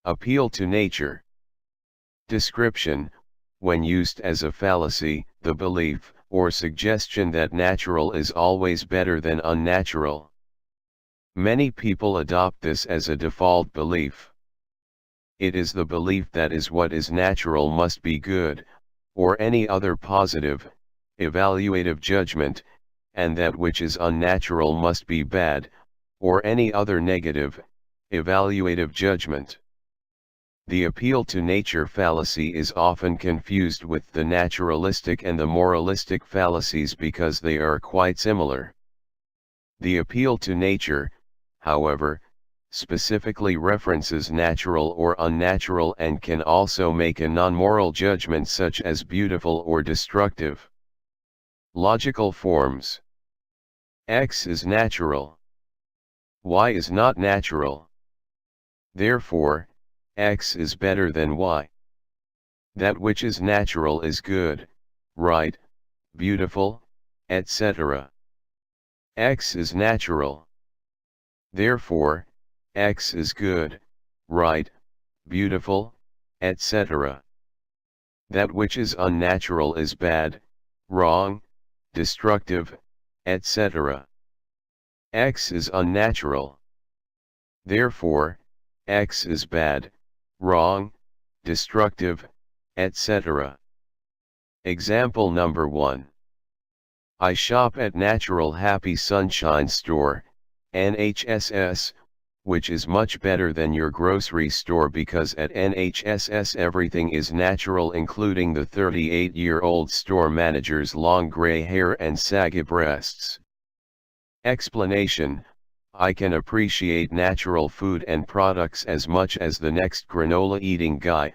Appeal to nature. Description: when used as a fallacy, the belief or suggestion that natural is always better than unnatural. Many people adopt this as a default belief. It is the belief that what is natural must be good, or any other positive, evaluative judgment, and that which is unnatural must be bad, or any other negative, evaluative judgment. The appeal to nature fallacy is often confused with the naturalistic and the moralistic fallacies because they are quite similar. The appeal to nature, however, specifically references natural or unnatural and can also make a non-moral judgment such as beautiful or destructive. Logical forms. X is natural. Y is not natural. Therefore, X is better than Y. That which is natural is good, right, beautiful, etc. X is natural. Therefore, X is good, right, beautiful, etc. That which is unnatural is bad, wrong, destructive, etc. X is unnatural. Therefore, X is bad, wrong, destructive, etc. Example number 1. I shop at Natural Happy Sunshine Store, NHSS, which is much better than your grocery store because at NHSS everything is natural, including the 38-year-old store manager's long gray hair and saggy breasts. Explanation: I can appreciate natural food and products as much as the next granola eating guy,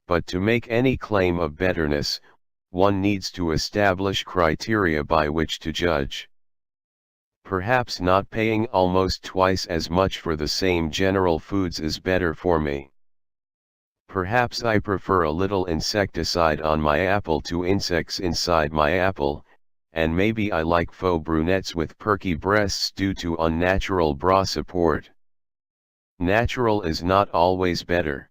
but to make any claim of betterness, one needs to establish criteria by which to judge. Perhaps not paying almost twice as much for the same general foods is better for me. Perhaps I prefer a little insecticide on my apple to insects inside my apple, and maybe I like faux brunettes with perky breasts due to unnatural bra support. Natural is not always better.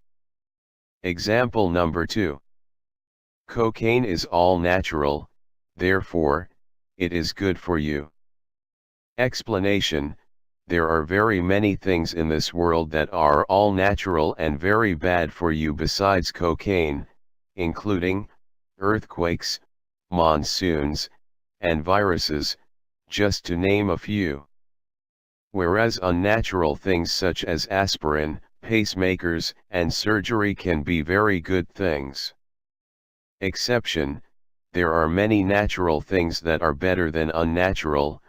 Example number 2. Cocaine is all natural, therefore, it is good for you. Explanation: there are very many things in this world that are all natural and very bad for you besides cocaine, including earthquakes, monsoons, and viruses, just to name a few. Whereas unnatural things such as aspirin, pacemakers, and surgery can be very good things. Exception: there are many natural things that are better than unnatural,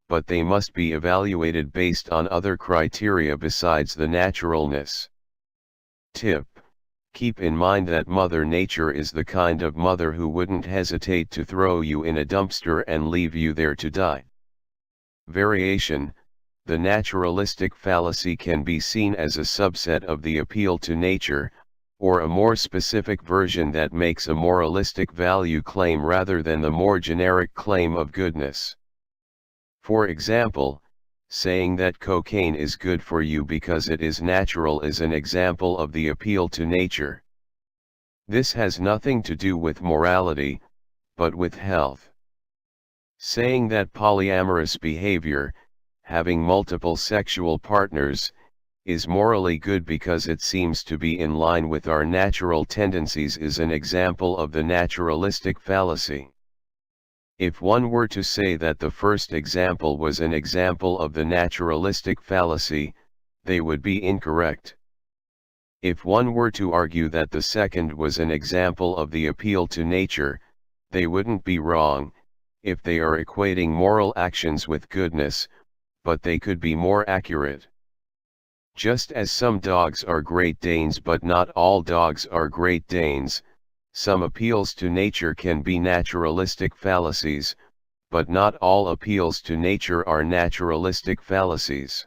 but they must be evaluated based on other criteria besides the naturalness. Tip: keep in mind that Mother Nature is the kind of mother who wouldn't hesitate to throw you in a dumpster and leave you there to die. Variation: the naturalistic fallacy can be seen as a subset of the appeal to nature, or a more specific version that makes a moralistic value claim rather than the more generic claim of goodness. For example, saying that cocaine is good for you because it is natural is an example of the appeal to nature. This has nothing to do with morality, but with health. Saying that polyamorous behavior, having multiple sexual partners, is morally good because it seems to be in line with our natural tendencies is an example of the naturalistic fallacy. If one were to say that the first example was an example of the naturalistic fallacy, they would be incorrect. If one were to argue that the second was an example of the appeal to nature, they wouldn't be wrong, if they are equating moral actions with goodness, but they could be more accurate. Just as some dogs are Great Danes but not all dogs are Great Danes, some appeals to nature can be naturalistic fallacies, but not all appeals to nature are naturalistic fallacies.